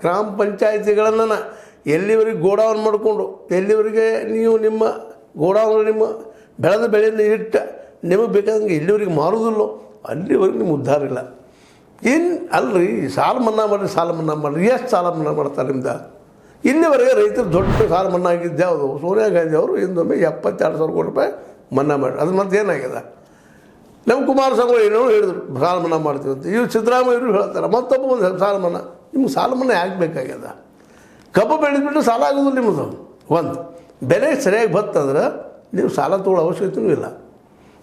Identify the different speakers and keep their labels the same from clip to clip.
Speaker 1: ಗ್ರಾಮ ಪಂಚಾಯಿತಿಗಳನ್ನು ಎಲ್ಲಿವರೆಗೆ ಗೋಡೌನ್ ಮಾಡಿಕೊಂಡು ಎಲ್ಲಿವರೆಗೆ ನೀವು ನಿಮ್ಮ ಗೋಡೌನ್ ನಿಮ್ಮ ಬೆಳೆದ ಬೆಳೆಯನ್ನು ಇಟ್ಟು ನಿಮಗೆ ಬೇಕಾದಂಗೆ ಎಲ್ಲಿವರೆಗೆ ಮಾರೋದಿಲ್ಲೋ ಅಲ್ಲಿವರೆಗೆ ನಿಮ್ಮ ಉದ್ಧಾರ ಇಲ್ಲ. ಏನು ಅಲ್ರಿ, ಸಾಲ ಮನ್ನಾ ಮಾಡಿರಿ ಎಷ್ಟು ಸಾಲ ಮನ್ನಾ ಮಾಡ್ತಾರೆ ನಿಮ್ದು? ಇಲ್ಲಿವರೆಗೆ ರೈತರು ದೊಡ್ಡ ಸಾಲ ಮನ್ನಾ ಆಗಿದ್ದು ಯಾವುದು? ಸೋನಿಯಾ ಗಾಂಧಿ ಅವರು ಹಿಂದೊಮ್ಮೆ 72,000 ಕೋಟಿ ರೂಪಾಯಿ ಮನ್ನಾ ಮಾಡಿ ಅದು ಮತ್ತೆ ಏನಾಗಿದೆ? ನಮ್ಮ ಕುಮಾರಸ್ವಾಮಿ ಏನೋ ಹೇಳಿದ್ರು ಸಾಲ ಮನ್ನಾ ಮಾಡ್ತೀವಿ ಅಂತ. ಇವ್ರು ಸಿದ್ದರಾಮಯ್ಯರು ಹೇಳ್ತಾರೆ ಮತ್ತೊಬ್ಬ ಒಂದು ಸಾಲ ಮನ್ನಾ. ನಿಮ್ಗೆ ಸಾಲ ಮನ್ನಾ ಯಾಕೆ ಬೇಕಾಗ್ಯದ? ಕಬ್ಬು ಬೆಳೆದ್ಬಿಟ್ಟು ಸಾಲ ಆಗೋದಿಲ್ಲ ನಿಮ್ಮದು. ಒಂದು ಬೆಲೆ ಸರಿಯಾಗಿ ಬರ್ತಂದ್ರೆ ನೀವು ಸಾಲ ತೊಗೊಳ್ಳೋ ಅವಶ್ಯಕತೆಯೂ ಇಲ್ಲ.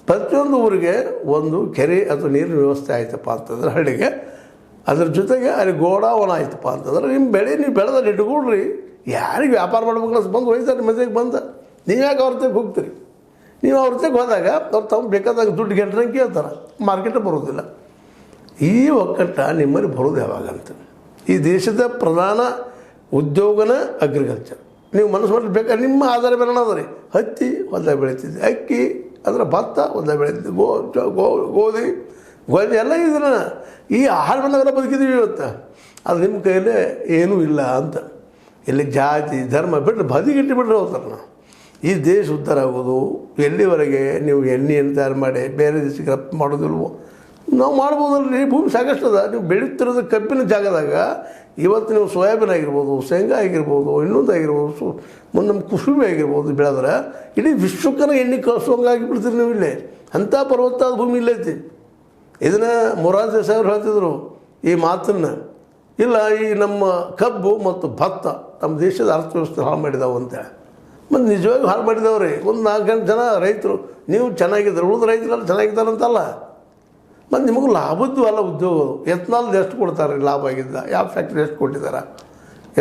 Speaker 1: ಪ್ರತಿಯೊಂದು ಊರಿಗೆ ಒಂದು ಕೆರೆ ಅಥವಾ ನೀರಿನ ವ್ಯವಸ್ಥೆ ಆಯ್ತಪ್ಪ ಅಂತಂದ್ರೆ ಹಳ್ಳಿಗೆ, ಅದ್ರ ಜೊತೆಗೆ ಅಲ್ಲಿ ಗೋಡಾವನ ಆಯ್ತಪ್ಪ ಅಂತಂದ್ರೆ ನಿಮ್ಮ ಬೆಳೆ ನೀವು ಬೆಳೆದಲ್ಲಿ ಇಟ್ಕೊಳ್ರಿ. ಯಾರಿಗೆ ವ್ಯಾಪಾರ ಮಾಡ್ಬೇಕಲ್ಲ ಬಂದು ಒಯ್ತಾರೆ ನಿಮ್ಮ ಮನೆಗೆ ಬಂದ. ನೀವು ಯಾಕೆ ಅವ್ರ ತೆಗೆ ಹೋಗ್ತೀರಿ? ನೀವು ಅವ್ರ ತೆಗೆ ಹೋದಾಗ ಅವ್ರು ತಮ್ಮ ಬೇಕಾದಾಗ ದುಡ್ಡು ಗೆಟ್ಟರೆ ಕೇಳ್ತಾರೆ, ಮಾರ್ಕೆಟೇ ಬರೋದಿಲ್ಲ. ಈ ಒಕ್ಕಟ್ಟ ನಿಮ್ಮಲ್ಲಿ ಬರೋದು ಯಾವಾಗಂತ? ಈ ದೇಶದ ಪ್ರಧಾನ ಉದ್ಯೋಗನ ಅಗ್ರಿಕಲ್ಚರ್. ನೀವು ಮನಸ್ಸು ಮಾಡಿ ಬೇಕಾದ್ರೆ ನಿಮ್ಮ ಆಧಾರ ಮೇಲೆ ಅದ ರೀ. ಹತ್ತಿ ಹೊಲದಾಗ ಬೆಳೀತಿದ್ದೆ, ಅಕ್ಕಿ ಅಂದ್ರೆ ಭತ್ತ ಹೊಲದಾಗ ಬೆಳೀತಿದ್ದೆ, ಗೋಧಿ ಎಲ್ಲ ಇದನ್ನು ಈ ಆಹಾರ ಬಂದಾಗೆಲ್ಲ ಬದುಕಿದ್ದೀವಿ ಇವತ್ತು. ಅದು ನಿಮ್ಮ ಕೈಯಲ್ಲೇ ಏನೂ ಇಲ್ಲ ಅಂತ. ಇಲ್ಲಿ ಜಾತಿ ಧರ್ಮ ಬಿಟ್ಟರೆ ಬದಿಗಿಟ್ಟು ಬಿಟ್ಟರೆ ಹೋಗ್ತಾರೆ. ನಾವು ಈ ದೇಶ ಉದ್ಧಾರ ಆಗೋದು ಎಲ್ಲಿವರೆಗೆ ನೀವು ಎಣ್ಣೆಯನ್ನು ತಯಾರು ಮಾಡಿ ಬೇರೆ ದೇಶಕ್ಕೆ ರಫ್ತು ಮಾಡೋದಿಲ್ವೋ? ನಾವು ಮಾಡ್ಬೋದಲ್ರಿ. ಭೂಮಿ ಸಾಕಷ್ಟು ಅದ. ನೀವು ಬೆಳೀತಿರೋದು ಕಬ್ಬಿನ ಜಾಗದಾಗ ಇವತ್ತು ನೀವು ಸೋಯಾಬೀನ್ ಆಗಿರ್ಬೋದು, ಶೇಂಗಾ ಆಗಿರ್ಬೋದು, ಇನ್ನೊಂದು ಆಗಿರ್ಬೋದು, ಮುಂದೆ ನಮ್ಮ ಕುಸುಬೆ ಆಗಿರ್ಬೋದು ಬೆಳೆದ್ರೆ ಇಡೀ ವಿಶ್ವಕ್ಕನ ಎಣ್ಣೆ ಕಳ್ಸೋಂಗಾಗಿ ಬಿಡ್ತೀರಿ ನೀವು. ಇಲ್ಲೇ ಅಂಥ ಫಲವತ್ತಾದ ಭೂಮಿ ಇಲ್ಲೈತಿ. ಇದನ್ನು ಮೊರಾರ್ಜಿ ದೇಸಾಯಿ ಅವರು ಹೇಳ್ತಿದ್ರು ಈ ಮಾತನ್ನು. ಇಲ್ಲ, ಈ ನಮ್ಮ ಕಬ್ಬು ಮತ್ತು ಭತ್ತ ನಮ್ಮ ದೇಶದ ಅರ್ಥವ್ಯವಸ್ಥೆ ಹಾಳು ಮಾಡಿದಾವೆ ಅಂತೇಳಿ. ಮತ್ತು ನಿಜವಾಗಿ ಹಾಳು ಮಾಡಿದವ್ರಿ. ಒಂದು 4 ಜನ ರೈತರು ನೀವು ಚೆನ್ನಾಗಿದ್ದಾರೆ, ಉಳಿದ ರೈತರೆಲ್ಲ ಚೆನ್ನಾಗಿದ್ದಾರಂತಲ್ಲ. ಮತ್ತು ನಿಮಗೂ ಲಾಭದ್ದು ಅಲ್ಲ ಉದ್ಯೋಗಗಳು. ಎತ್ನಾಲ್ ಎಷ್ಟು ಕೊಡ್ತಾರೆ ಲಾಭ ಆಗಿದ್ದ? ಯಾವ ಫ್ಯಾಕ್ಟ್ರಿ ಎಷ್ಟು ಕೊಟ್ಟಿದ್ದಾರೆ?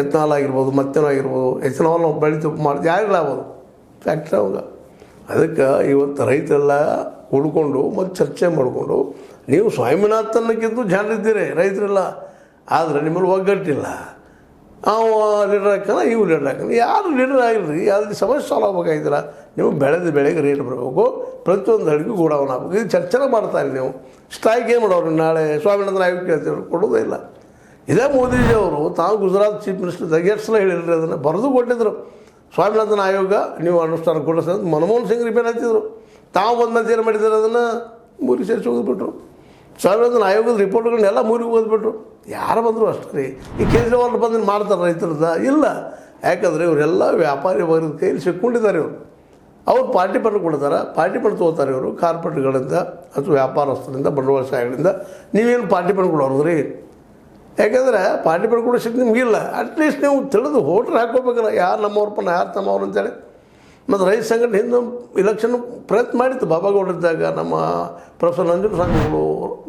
Speaker 1: ಎತ್ನಾಲ್ ಆಗಿರ್ಬೋದು, ಮತ್ತೇನೋ ಆಗಿರ್ಬೋದು, ಎಥನಾಲ್ ನಾವು ಬೆಳೀತು ಮಾಡಿ ಯಾರಿಗೆ ಲಾಭ? ಅದು ಫ್ಯಾಕ್ಟ್ರಿ ಅವಾಗ. ಅದಕ್ಕೆ ಇವತ್ತು ರೈತರೆಲ್ಲ ಹುಡ್ಕೊಂಡು ಮತ್ತು ಚರ್ಚೆ ಮಾಡಿಕೊಂಡು ನೀವು ಸ್ವಾಮಿನಾಥನ್ನಕ್ಕಿಂತ ಜನರಿದ್ದೀರಿ ರೈತರೆಲ್ಲ. ಆದರೆ ನಿಮ್ಮಲ್ಲಿ ಒಗ್ಗಟ್ಟಿಲ್ಲ. ಅವ ಲೀಡರ್ ಹಾಕೋಣ, ಇವು ಲೀಡರ್ ಹಾಕೋಣ. ಯಾರು ಲೀಡರ್ ಆಗಿಲ್ರಿ. ಅಲ್ಲಿ ಸಮಸ್ಯೆ ಸಾಲ್ವ್ ಆಗ್ಬೇಕಾಗಿದ್ದೀರ. ನೀವು ಬೆಳೆದ ಬೆಳೆಗೆ ರೇಟ್ ಬರಬೇಕು, ಪ್ರತಿಯೊಂದು ಹಳ್ಳಿಗೂ ಗೋಡೌನ್ ಆಗಬೇಕು. ಇದು ಚರ್ಚೆನ ಮಾಡ್ತಾರೆ. ನೀವು ಸ್ಟ್ರೈಕ್ ಏನು ಮಾಡೋರು? ನಾಳೆ ಸ್ವಾಮಿನಾಥನ್ ಆಯೋಗ ಕೇಳ್ತೀವ್ರು, ಕೊಡೋದೇ ಇಲ್ಲ. ಇದೇ ಮೋದಿಜಿಯವರು ತಾವು ಗುಜರಾತ್ ಚೀಫ್ ಮಿನಿಸ್ಟರ್ದಾಗ ಎಷ್ಟು ಸಲ ಹೇಳಿರಿ, ಅದನ್ನು ಬರೆದು ಕೊಟ್ಟಿದ್ರು. ಸ್ವಾಮಿನಾಥನ್ ಆಯೋಗ ನೀವು ಅನುಷ್ಠಾನ ಕೊಡಿಸ ಮನಮೋಹನ್ ಸಿಂಗ್ ರಿಪೇರ್ ಹಚ್ಚಿದ್ರು. ತಾವು ಬಂದ ಮೇಲೆ ಏನು ಮಾಡಿದ್ದಾರೆ? ಅದನ್ನು ಮೂರಿಗೆ ಸೇರಿಸಿ ಓದ್ಬಿಟ್ರು. ಸ್ವಾಮಿನಾಥನ್ ಆಯೋಗದ ರಿಪೋರ್ಟ್ಗಳನ್ನೆಲ್ಲ ಮೂರಿಗೆ ಓದ್ಬಿಟ್ರು. ಯಾರು ಬಂದರು ಅಷ್ಟೇ ರೀ. ಈ ಕೇಜ್ರಿವಾಲ್ ಬಂದು ಮಾಡ್ತಾರೆ ರೈತರದ? ಇಲ್ಲ. ಯಾಕಂದರೆ ಇವರೆಲ್ಲ ವ್ಯಾಪಾರಿ ವರ್ಗದ ಕೈಯಲ್ಲಿ ಸಿಕ್ಕೊಂಡಿದ್ದಾರೆ. ಅವ್ರು ಪಾರ್ಟಿ ಫಂಡ್ ಕೊಡ್ತಾರೆ, ಪಾರ್ಟಿ ಫಂಡ್ ತೊಗೋತಾರೆ ಇವರು ಕಾರ್ಪೊರೇಟ್ಗಳಿಂದ ಅಥವಾ ವ್ಯಾಪಾರಸ್ಥರಿಂದ, ಬಂಡವಾಳಶಾಹಿಗಳಿಂದ. ನೀವೇನು ಪಾರ್ಟಿ ಫಂಡ್ ಕೊಡೋರು ರೀ? ಯಾಕಂದರೆ ಪಾರ್ಟಿ ಫಂಡ್ ಕೊಡೋ ಶಕ್ತಿ ನಿಮಗಿಲ್ಲ. ಅಟ್ಲೀಸ್ಟ್ ನೀವು ತಿಳಿದು ವೋಟ್ರ್ ಹಾಕೋಬೇಕಲ್ಲ, ಯಾರು ನಮ್ಮವ್ರಪ್ಪನ ಯಾರು ತಮ್ಮವ್ರು ಅಂತೇಳಿ. ಮತ್ತು ರೈತ ಸಂಘಟನೆ ಹಿಂದೆ ಇಲೆಕ್ಷನ್ ಪ್ರಯತ್ನ ಮಾಡಿತ್ತು. ಬಾಬಾಗೌಡರಿದ್ದಾಗ ನಮ್ಮ ಪ್ರೊಫೆಸರ್ ನಂಜುಂಡ ಸ್ವಾಮಿಗಳು,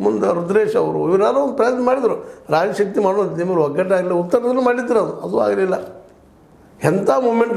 Speaker 1: ಮುಂದೆ ರುದ್ರೇಶ್ ಅವರು, ಇವರೆಲ್ಲ ಒಂದು ಪ್ರಯತ್ನ ಮಾಡಿದರು ರಾಜಶಕ್ತಿ ಮಾಡೋದು. ನಿಮ್ಮಲ್ಲಿ ಒಗ್ಗಟ್ಟಾಗಲಿ ಉತ್ತರದಲ್ಲೂ ಮಾಡಿದ್ರು. ಅದು ಆಗಲಿಲ್ಲ. ಎಂಥ ಮೂಮೆಂಟ್